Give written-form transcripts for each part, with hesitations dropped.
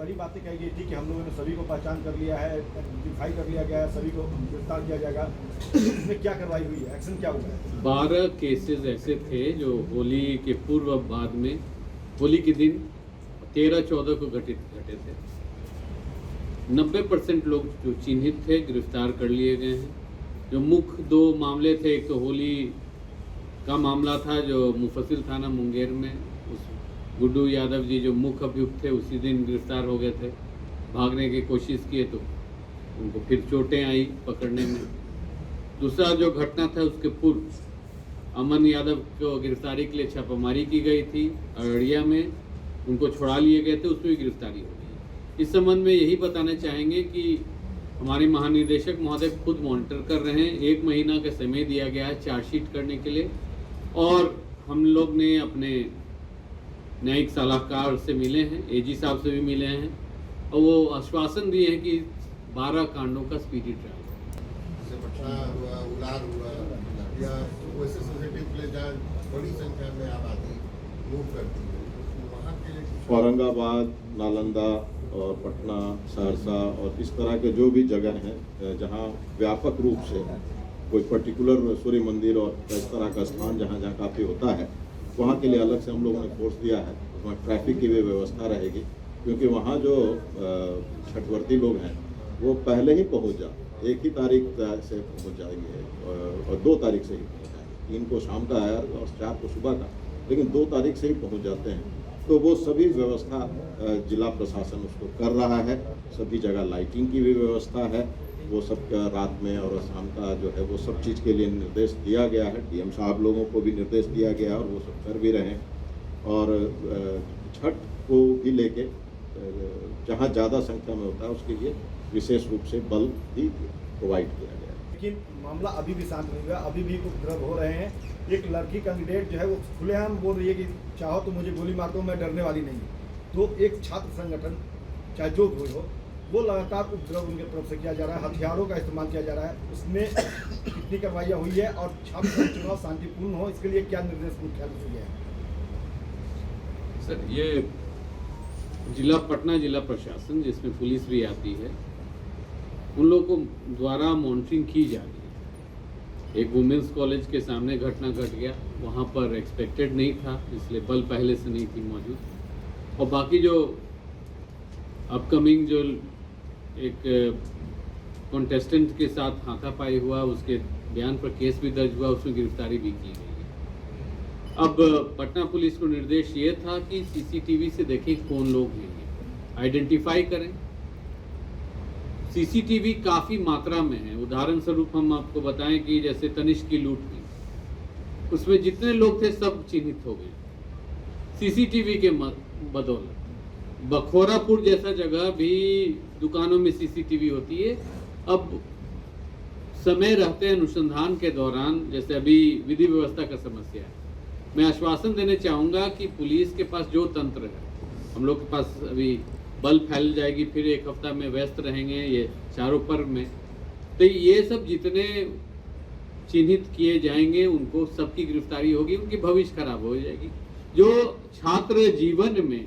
बड़ी बातें कही गई थी कि हम लोगों ने सभी को पहचान कर लिया है, आइडेंटिफाई कर लिया गया है, सभी को गिरफ्तार किया जाएगा। इसमें क्या कार्रवाई हुई है, एक्शन क्या हुआ है? 12 केसेस ऐसे थे जो होली के पूर्व बाद में होली के दिन 13-14 को घटे थे। 90% लोग जो चिन्हित थे गिरफ्तार कर लिए गए हैं। जो मुख्य 2 मामले थे, एक तो होली का मामला था जो मुफस्सिल थाना मुंगेर में, उस गुड्डू यादव जी जो मुख्य अभियुक्त थे उसी दिन गिरफ्तार हो गए थे। भागने की कोशिश किए तो उनको फिर चोटें आई पकड़ने में। दूसरा जो घटना था उसके पूर्व अमन यादव को गिरफ्तारी के लिए छापामारी की गई थी अररिया में, उनको छुड़ा लिए गए थे, उसमें भी गिरफ्तारी हो गई। इस संबंध में यही बताना चाहेंगे कि हमारे महानिदेशक महोदय खुद मॉनिटर कर रहे हैं। 1 महीना का समय दिया गया है चार्जशीट करने के लिए, और हम लोग ने अपने न्यायिक सलाहकार से मिले हैं, एजी साहब से भी मिले हैं, और वो आश्वासन दिए हैं कि 12 कांडों का स्पीडी ट्रायल हुआ, उलार हुआ या वैसे सोसाइटी प्लेस जहाँ बड़ी संख्या में आबादी मूव करती है, वहाँ के लिए औरंगाबाद, नालंदा और पटना, सहरसा और इस तरह के जो भी जगह हैं जहाँ व्यापक रूप से कोई पर्टिकुलर सूर्य मंदिर और इस तरह का स्थान जहाँ जहाँ काफ़ी होता है, वहाँ के लिए अलग से हम लोगों ने फोर्स दिया है। उसमें ट्रैफिक की भी व्यवस्था रहेगी, क्योंकि वहाँ जो छठवर्ती लोग हैं वो पहले ही पहुँच जाए, 1 ही तारीख से पहुँच जाएंगे और 2 तारीख से ही पहुँच जाएंगे। 3 को शाम का है और 4 को सुबह का, लेकिन 2 तारीख से ही पहुँच जाते हैं। तो वो सभी व्यवस्था जिला प्रशासन उसको कर रहा है। सभी जगह लाइटिंग की भी व्यवस्था है, वो सब रात में और शाम का जो है वो सब चीज़ के लिए निर्देश दिया गया है। डीएम साहब लोगों को भी निर्देश दिया गया है और वो सब कर भी रहे हैं। और छठ को भी लेके जहाँ ज़्यादा संख्या में होता है उसके लिए विशेष रूप से बल भी प्रोवाइड किया गया है। लेकिन मामला अभी भी शांत नहीं हुआ, अभी भी उपद्रव हो रहे हैं। एक लड़की कैंडिडेट जो है वो खुलेआम बोल रही है कि चाहो तो मुझे गोली मार दो, मैं डरने वाली नहीं। तो एक छात्र संगठन चाहे जो भी हो, वो लगातार उपद्रव उनके तरफ से किया जा रहा है, हथियारों का इस्तेमाल किया जा रहा है। उसमें कितनी कार्रवाइयाँ हुई है और छात्र चुनाव शांतिपूर्ण हो, इसके लिए क्या निर्देश मुख्यालय से गया है? सर, ये पटना जिला प्रशासन जिसमें पुलिस भी आती है, उन लोगों को द्वारा मॉनिटरिंग की जा रही है। एक वुमेंस कॉलेज के सामने घटना घट गया, वहाँ पर एक्सपेक्टेड नहीं था, इसलिए बल पहले से नहीं थी मौजूद। और बाकी जो अपकमिंग जो एक कॉन्टेस्टेंट के साथ हाथापाई हुआ, उसके बयान पर केस भी दर्ज हुआ, उसमें गिरफ्तारी भी की गई है। अब पटना पुलिस को निर्देश ये था कि सीसीटीवी से देखें कौन लोग हैं, आइडेंटिफाई करें। सीसीटीवी काफ़ी मात्रा में है। उदाहरण स्वरूप हम आपको बताएं कि जैसे तनिष्क की लूट हुई, उसमें जितने लोग थे सब चिन्हित हो गए सीसीटीवी के बदौलत। बखोरापुर जैसा जगह भी दुकानों में सीसीटीवी होती है। अब समय रहते अनुसंधान के दौरान, जैसे अभी विधि व्यवस्था का समस्या है, मैं आश्वासन देने चाहूँगा कि पुलिस के पास जो तंत्र है, हम लोग के पास अभी बल फैल जाएगी, फिर 1 हफ्ता में व्यस्त रहेंगे ये चारों पर्व में। तो ये सब जितने चिन्हित किए जाएंगे उनको सबकी गिरफ्तारी होगी, उनकी भविष्य खराब हो जाएगी। जो छात्र जीवन में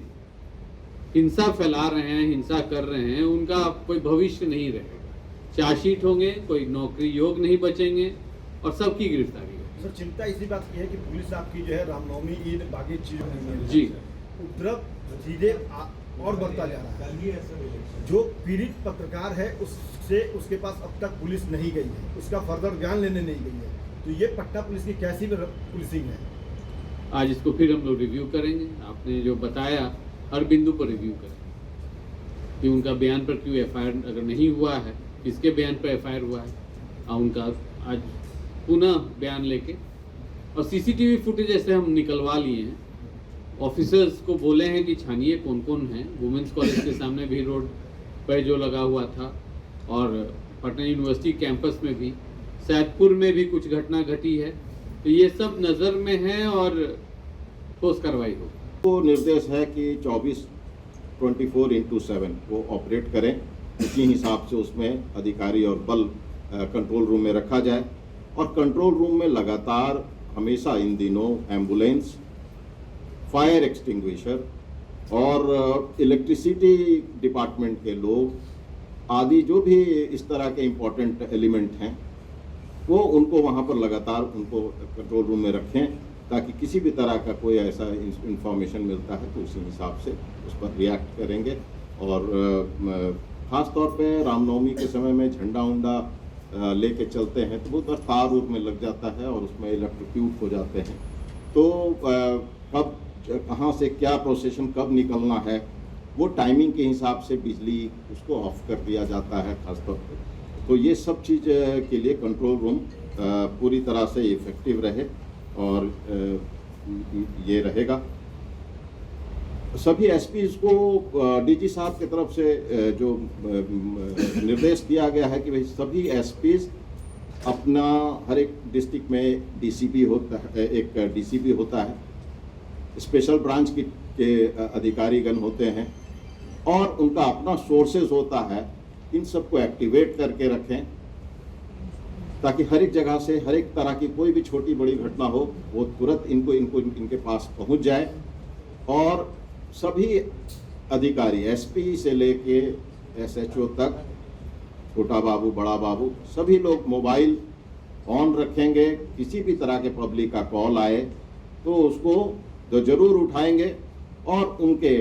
हिंसा फैला रहे हैं, हिंसा कर रहे हैं, उनका कोई भविष्य नहीं रहेगा। चार्जशीट होंगे, कोई नौकरी योग नहीं बचेंगे और सबकी गिरफ्तारी होगी। सर, चिंता इसी बात की है कि पुलिस आपकी जो है रामनवमी, ईद, बाकी चीज़ों में जी उपद्रव धीरे और बढ़ता जा रहा है। जो पीड़ित पत्रकार है उसके पास अब तक पुलिस नहीं गई है, उसका फर्दर ज्ञान लेने नहीं गई है। तो ये पटना पुलिस की कैसी पुलिसिंग है? आज इसको फिर हम लोग रिव्यू करेंगे। आपने जो बताया हर बिंदु पर रिव्यू करेंगे कि उनका बयान पर क्यों एफआईआर अगर नहीं हुआ है, किसके बयान पर एफआईआर हुआ है, और उनका आज पुनः बयान लेके, और सीसीटीवी फुटेज ऐसे हम निकलवा लिए हैं। ऑफिसर्स को बोले हैं कि छानिए कौन कौन है। वुमेंस कॉलेज के सामने भी रोड पर जो लगा हुआ था, और पटना यूनिवर्सिटी कैंपस में भी, सैदपुर में भी कुछ घटना घटी है। तो ये सब नज़र में है और ठोस कार्रवाई हो। तो निर्देश है कि 24/7 वो ऑपरेट करें। उसी हिसाब से उसमें अधिकारी और बल कंट्रोल रूम में रखा जाए, और कंट्रोल रूम में लगातार हमेशा इन दिनों एम्बुलेंस, फायर एक्सटिंग्विशर और इलेक्ट्रिसिटी डिपार्टमेंट के लोग आदि जो भी इस तरह के इम्पोर्टेंट एलिमेंट हैं वो उनको वहाँ पर लगातार उनको कंट्रोल रूम में रखें, ताकि किसी भी तरह का कोई ऐसा इंफॉर्मेशन मिलता है तो उसी हिसाब से उस पर रिएक्ट करेंगे। और ख़ास तौर पे रामनवमी के समय में झंडा उंडा लेके चलते हैं तो बहुत बार तार उर में लग जाता है और उसमें इलेक्ट्रोक्यूट हो जाते हैं, तो कब कहाँ से क्या प्रोसेशन कब निकलना है वो टाइमिंग के हिसाब से बिजली उसको ऑफ कर दिया जाता है खास तौर पे। तो ये सब चीज़ के लिए कंट्रोल रूम पूरी तरह से इफ़ेक्टिव रहे और ये रहेगा। सभी एसपीज़ को डीजी साहब की तरफ से जो निर्देश दिया गया है कि भाई सभी एसपीज़ अपना हर एक डिस्ट्रिक्ट में डीसीपी होता है, एक डीसीपी होता है, स्पेशल ब्रांच के अधिकारीगण होते हैं और उनका अपना सोर्सेज होता है। इन सबको एक्टिवेट करके रखें ताकि हर एक जगह से हर एक तरह की कोई भी छोटी बड़ी घटना हो वो तुरंत इनके पास पहुंच जाए। और सभी अधिकारी एसपी से लेके एसएचओ तक, छोटा बाबू बड़ा बाबू, सभी लोग मोबाइल ऑन रखेंगे। किसी भी तरह के पब्लिक का कॉल आए तो उसको तो ज़रूर उठाएंगे और उनके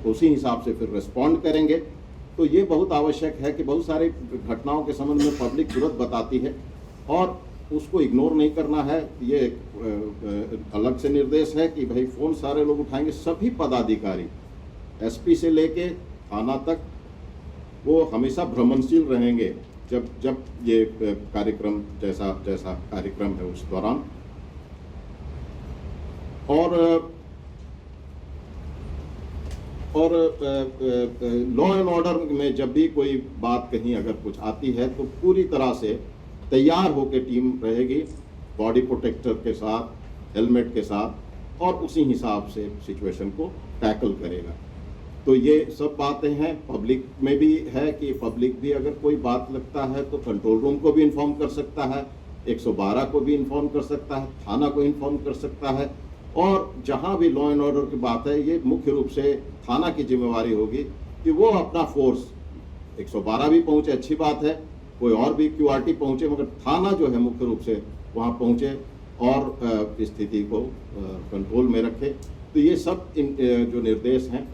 उसी हिसाब से फिर रिस्पॉन्ड करेंगे। तो ये बहुत आवश्यक है कि बहुत सारी घटनाओं के संबंध में पब्लिक तुरंत बताती है और उसको इग्नोर नहीं करना है। ये अलग से निर्देश है कि भाई फ़ोन सारे लोग उठाएंगे। सभी पदाधिकारी एसपी से लेके थाना तक वो हमेशा भ्रमणशील रहेंगे जब ये कार्यक्रम जैसा कार्यक्रम है उस दौरान। और लॉ एंड ऑर्डर में जब भी कोई बात कहीं अगर कुछ आती है तो पूरी तरह से तैयार होकर टीम रहेगी, बॉडी प्रोटेक्टर के साथ, हेलमेट के साथ, और उसी हिसाब से सिचुएशन को टैकल करेगा। तो ये सब बातें हैं। पब्लिक में भी है कि पब्लिक भी अगर कोई बात लगता है तो कंट्रोल रूम को भी इन्फॉर्म कर सकता है, 112 को भी इन्फॉर्म कर सकता है, थाना को इन्फॉर्म कर सकता है। और जहां भी लॉ एंड ऑर्डर की बात है ये मुख्य रूप से थाना की जिम्मेवारी होगी कि वो अपना फोर्स, 112 भी पहुंचे अच्छी बात है, कोई और भी क्यूआरटी पहुंचे, मगर थाना जो है मुख्य रूप से वहां पहुंचे और स्थिति को कंट्रोल में रखे। तो ये सब जो निर्देश हैं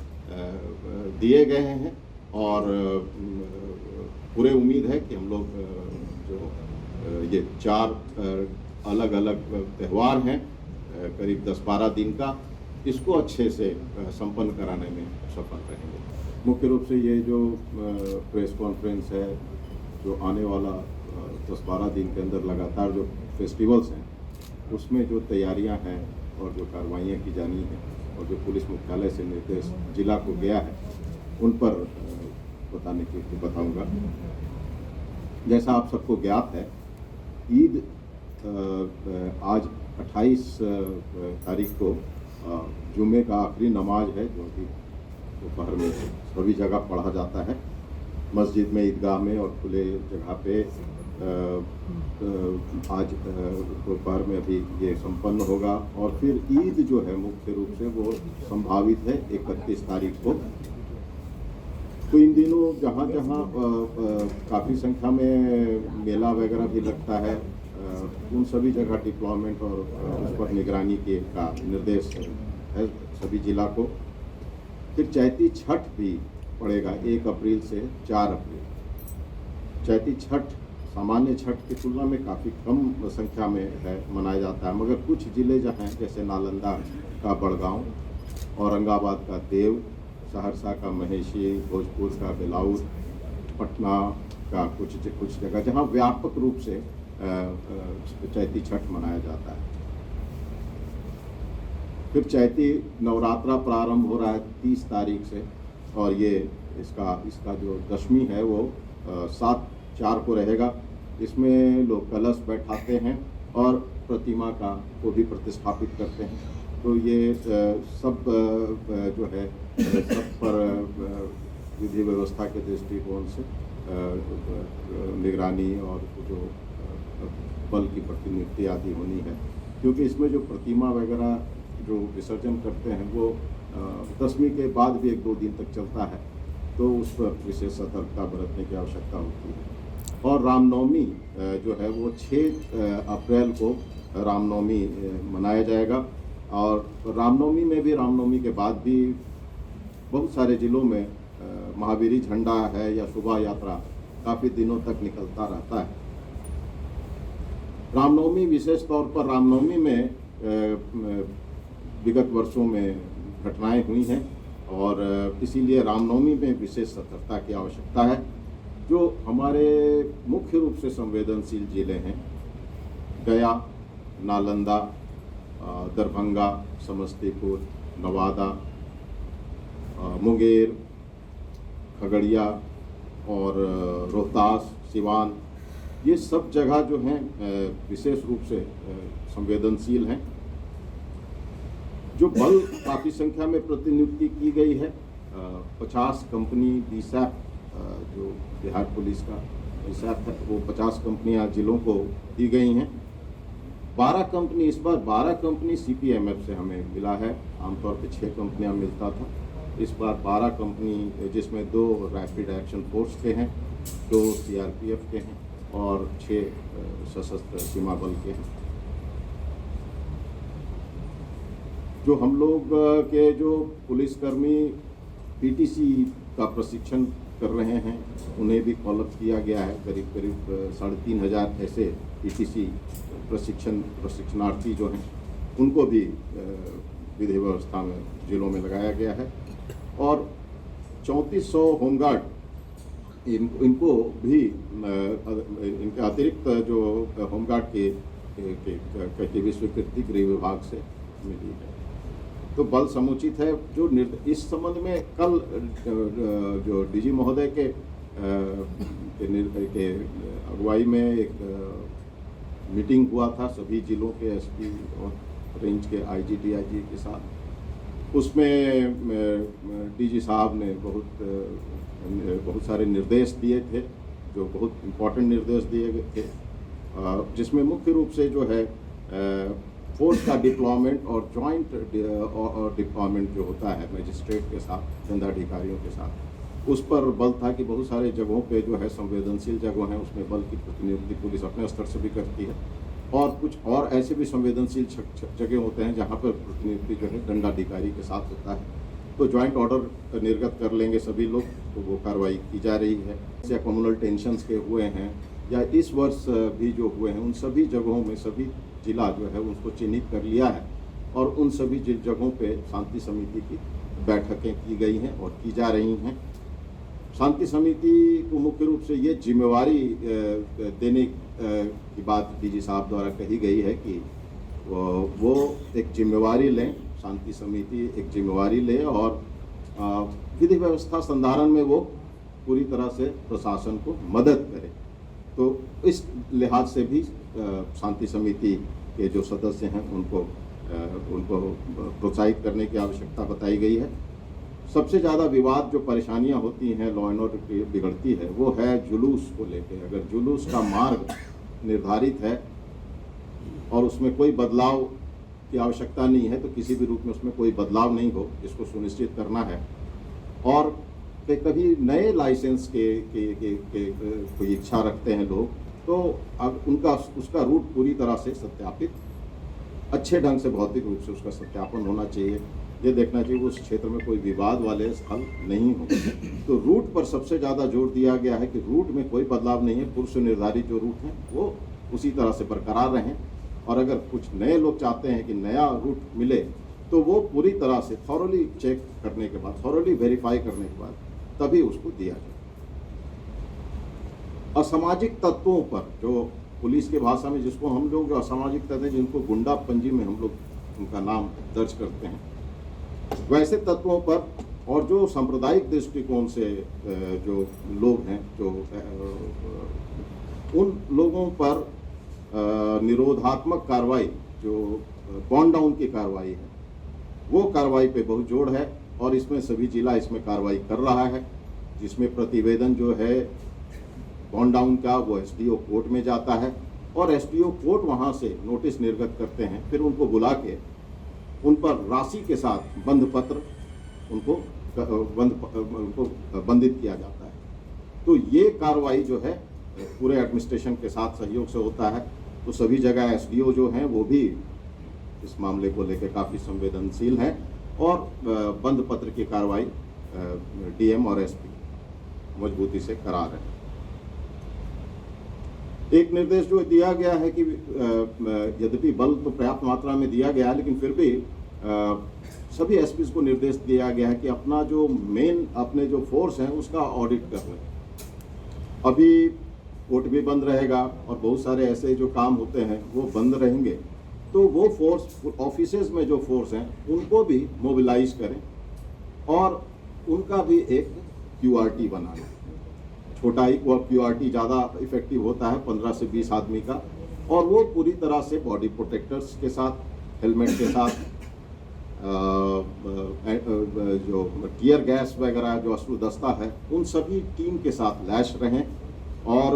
दिए गए हैं और पूरे उम्मीद है कि हम लोग जो ये 4 अलग अलग त्यौहार हैं करीब 10-12 दिन का, इसको अच्छे से संपन्न कराने में सफल रहेंगे। मुख्य रूप से ये जो प्रेस कॉन्फ्रेंस है, जो आने वाला 10-12 दिन के अंदर लगातार जो फेस्टिवल्स हैं उसमें जो तैयारियां हैं और जो कार्रवाइयाँ की जानी हैं और जो पुलिस मुख्यालय से निर्देश जिला को गया है उन पर बताने के लिए बताऊँगा। जैसा आप सबको ज्ञात है, ईद आज 28 तारीख को जुम्मे का आखिरी नमाज है जो कि दोपहर में सभी जगह पढ़ा जाता है, मस्जिद में, ईदगाह में और खुले जगह पे। आज दोपहर में अभी ये संपन्न होगा और फिर ईद जो है मुख्य रूप से वो संभावित है 31 तारीख को। तो इन दिनों जहाँ जहाँ काफ़ी संख्या में मेला वगैरह भी लगता है उन सभी जगह डिप्लॉयमेंट और उस पर निगरानी का निर्देश है सभी जिला को। फिर चैती छठ भी पड़ेगा 1 अप्रैल से 4 अप्रैल। चैती छठ सामान्य छठ की तुलना में काफ़ी कम संख्या में है मनाया जाता है, मगर कुछ ज़िले जहाँ जैसे नालंदा का बड़गांव, औरंगाबाद का देव, सहरसा का महेशी, भोजपुर का बेलाउर, पटना का कुछ जगह जहाँ व्यापक रूप से चैती छठ मनाया जाता है। फिर चैती नवरात्रा प्रारंभ हो रहा है 30 तारीख से और ये इसका जो दशमी है वो 7/4 को रहेगा। इसमें लोग कलश बैठाते हैं और प्रतिमा को भी प्रतिस्थापित करते हैं। तो ये सब जो है सब पर विधि व्यवस्था के दृष्टिकोण से निगरानी और जो बल की प्रतिनियुक्ति आदि होनी है, क्योंकि इसमें जो प्रतिमा वगैरह जो विसर्जन करते हैं वो दशमी के बाद भी 1-2 दिन तक चलता है, तो उस पर विशेष सतर्कता बरतने की आवश्यकता होती है। और रामनवमी जो है वो 6 अप्रैल को रामनवमी मनाया जाएगा। और रामनवमी में भी, रामनवमी के बाद भी बहुत सारे ज़िलों में महावीरी झंडा है या शोभा यात्रा काफ़ी दिनों तक निकलता रहता है। रामनवमी, विशेष तौर पर रामनवमी में विगत वर्षों में घटनाएं हुई हैं और इसीलिए रामनवमी में विशेष सतर्कता की आवश्यकता है। जो हमारे मुख्य रूप से संवेदनशील जिले हैं, गया, नालंदा, दरभंगा, समस्तीपुर, नवादा, मुंगेर, खगड़िया और रोहतास, सिवान, ये सब जगह जो हैं विशेष रूप से संवेदनशील हैं। जो बल काफ़ी संख्या में प्रतिनियुक्ति की गई है, 50 कंपनी बीसैप, जो बिहार पुलिस का बीसैप है, वो 50 कंपनियां जिलों को दी गई हैं। 12 कंपनी, इस बार 12 कंपनी CPMF से हमें मिला है। आमतौर पे 6 कंपनियां मिलता था, इस बार 12 कंपनी, जिसमें 2 रैपिड एक्शन फोर्स के हैं, 2 CRPF के हैं और 6 सशस्त्र सीमा बल के हैं। जो हम लोग के जो पुलिसकर्मी PTC का प्रशिक्षण कर रहे हैं, उन्हें भी कॉलअप किया गया है। करीब 3,500 ऐसे PTC प्रशिक्षणार्थी जो हैं, उनको भी विधि व्यवस्था में जिलों में लगाया गया है। और 3400 होमगार्ड, इनको भी इनके अतिरिक्त जो होमगार्ड के भी स्वीकृति गृह विभाग से मिली है। तो बल समुचित है। जो इस संबंध में कल जो DG महोदय के अगुवाई में एक मीटिंग हुआ था सभी जिलों के SP और रेंज के IG DIG के साथ। उसमें DG साहब ने बहुत सारे निर्देश दिए थे, जो बहुत इम्पोर्टेंट निर्देश दिए गए थे, जिसमें मुख्य रूप से जो है फोर्स का डिप्लॉयमेंट और जॉइंट और डिप्लॉयमेंट जो होता है मजिस्ट्रेट के साथ, दंडाधिकारियों के साथ, उस पर बल था कि बहुत सारे जगहों पे जो है संवेदनशील जगह हैं, उसमें बल की प्रतिनियुक्ति पुलिस अपने स्तर से भी करती है। और कुछ और ऐसे भी संवेदनशील जगह होते हैं जहाँ पर प्रतिनियुक्ति जो है दंडाधिकारी के साथ होता है। तो जॉइंट ऑर्डर निर्गत कर लेंगे सभी लोग, तो वो कार्रवाई की जा रही है। जैसे कम्युनल टेंशन्स के हुए हैं या इस वर्ष भी जो हुए हैं, उन सभी जगहों में सभी जिला जो है उसको चिन्हित कर लिया है और उन सभी जगहों पे शांति समिति की बैठकें की गई हैं और की जा रही हैं। शांति समिति को मुख्य रूप से ये जिम्मेवारी देने की बात DG साहब द्वारा कही गई है कि वो एक जिम्मेवारी लें, शांति समिति एक जिम्मेवारी ले और विधि व्यवस्था संधारण में वो पूरी तरह से प्रशासन को मदद करे। तो इस लिहाज से भी शांति समिति के जो सदस्य हैं उनको प्रोत्साहित करने की आवश्यकता बताई गई है। सबसे ज़्यादा विवाद, जो परेशानियां होती हैं, लॉ एंड ऑर्डर बिगड़ती है, वो है जुलूस को लेकर। अगर जुलूस का मार्ग निर्धारित है और उसमें कोई बदलाव की आवश्यकता नहीं है, तो किसी भी रूप में उसमें कोई बदलाव नहीं हो, इसको सुनिश्चित करना है। और कभी नए लाइसेंस के कोई इच्छा रखते हैं लोग, तो अब उसका रूट पूरी तरह से सत्यापित, अच्छे ढंग से भौतिक रूप से उसका सत्यापन होना चाहिए। ये देखना चाहिए उस क्षेत्र में कोई विवाद वाले स्थल नहीं हो। तो रूट पर सबसे ज़्यादा जोर दिया गया है कि रूट में कोई बदलाव नहीं है, पूर्व से निर्धारित जो रूट हैं वो उसी तरह से बरकरार रहें। और अगर कुछ नए लोग चाहते हैं कि नया रूट मिले, तो वो पूरी तरह से थॉरोली चेक करने के बाद, थॉरोली वेरीफाई करने के बाद तभी उसको दिया जाए। असामाजिक तत्वों पर, जो पुलिस की भाषा में जिसको हम लोग असामाजिक तत्व हैं, जिनको गुंडा पंजी में हम लोग उनका नाम दर्ज करते हैं, वैसे तत्वों पर और जो सांप्रदायिक दृष्टिकोण से जो लोग हैं, जो उन लोगों पर निरोधात्मक कार्रवाई, जो बॉन्ड डाउन की कार्रवाई है, वो कार्रवाई पे बहुत जोर है। और इसमें सभी जिला इसमें कार्रवाई कर रहा है, जिसमें प्रतिवेदन जो है बॉन्ड डाउन का वो SDO कोर्ट में जाता है और SDO कोर्ट वहाँ से नोटिस निर्गत करते हैं। फिर उनको बुला के उन पर राशि के साथ बंध पत्र उनको बंधित किया जाता है। तो ये कार्रवाई जो है पूरे एडमिनिस्ट्रेशन के साथ सहयोग से होता है। तो सभी जगह एसडीओ जो हैं वो भी इस मामले को लेकर काफ़ी संवेदनशील हैं और बंद पत्र की कार्रवाई डीएम और एसपी मजबूती से करा रहे हैं। एक निर्देश जो दिया गया है कि यद्यपि बल तो पर्याप्त मात्रा में दिया गया है, लेकिन फिर भी सभी एसपीज को निर्देश दिया गया है कि अपना जो मेन अपने जो फोर्स हैं उसका ऑडिट कर लें। अभी कोर्ट भी बंद रहेगा और बहुत सारे ऐसे जो काम होते हैं वो बंद रहेंगे, तो वो फोर्स ऑफिसेज में जो फोर्स हैं उनको भी मोबिलाइज करें और उनका भी एक क्यूआरटी बनाएं। छोटा ही क्यूआरटी ज़्यादा इफेक्टिव होता है, 15 से 20 आदमी का, और वो पूरी तरह से बॉडी प्रोटेक्टर्स के साथ, हेलमेट के साथ, जो टीयर गैस वगैरह जो अश्रु दस्ता है उन सभी टीम के साथ लैश रहें और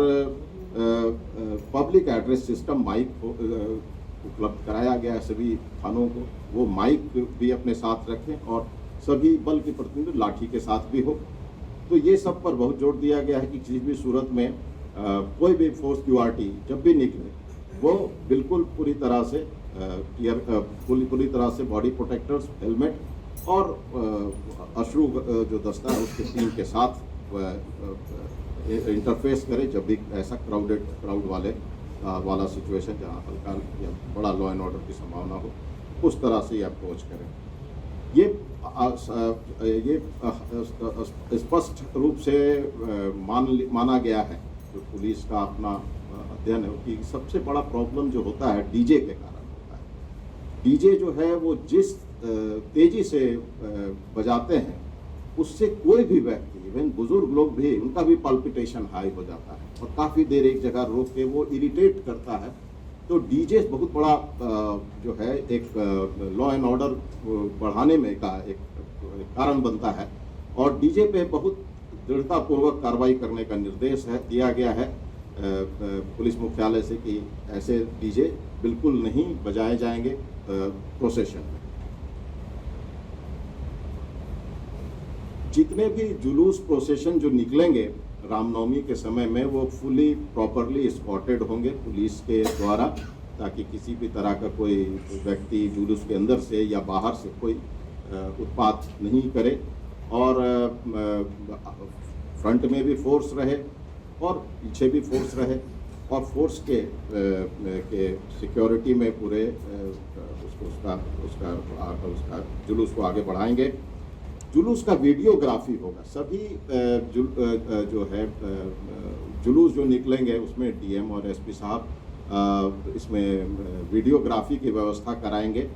पब्लिक एड्रेस सिस्टम माइक उपलब्ध कराया गया है सभी थानों को, वो माइक भी अपने साथ रखें और सभी बल के प्रतिनिधि लाठी के साथ भी हो। तो ये सब पर बहुत जोर दिया गया है कि किसी भी सूरत में कोई भी फोर्स क्यूआरटी जब भी निकले वो बिल्कुल पूरी तरह से पूरी तरह से बॉडी प्रोटेक्टर्स, हेलमेट और अश्रु जो दस्ता है उसके टीम के साथ इंटरफेस करे जब भी ऐसा क्राउड वाला सिचुएशन जहाँ हल्का या बड़ा लॉ एंड ऑर्डर की संभावना हो, उस तरह से ये अप्रोच करें। ये स्पष्ट रूप से माना गया है जो पुलिस का अपना अध्ययन है कि सबसे बड़ा प्रॉब्लम जो होता है डीजे के कारण होता है। डीजे जो है वो जिस तेजी से बजाते हैं उससे कोई भी व्यक्ति, इवन बुजुर्ग लोग भी, उनका भी पल्पिटेशन हाई हो जाता है और काफ़ी देर एक जगह रोक के वो इरिटेट करता है। तो डीजे बहुत बड़ा जो है एक लॉ एंड ऑर्डर बढ़ाने में का एक कारण बनता है और डीजे पे बहुत दृढ़तापूर्वक कार्रवाई करने का निर्देश दिया गया है पुलिस मुख्यालय से कि ऐसे डीजे बिल्कुल नहीं बजाए जाएंगे प्रोसेशन में। जितने भी जुलूस प्रोसेशन जो निकलेंगे रामनवमी के समय में वो फुली प्रॉपरली स्पॉटेड होंगे पुलिस के द्वारा, ताकि किसी भी तरह का कोई व्यक्ति जुलूस के अंदर से या बाहर से कोई उत्पात नहीं करे और फ्रंट में भी फोर्स रहे और पीछे भी फोर्स रहे और फोर्स के सिक्योरिटी में पूरे उसका जुलूस को आगे बढ़ाएंगे। जुलूस का वीडियोग्राफी होगा, सभी जो है जुलूस जो निकलेंगे उसमें डीएम और एसपी साहब इसमें वीडियोग्राफी की व्यवस्था कराएंगे।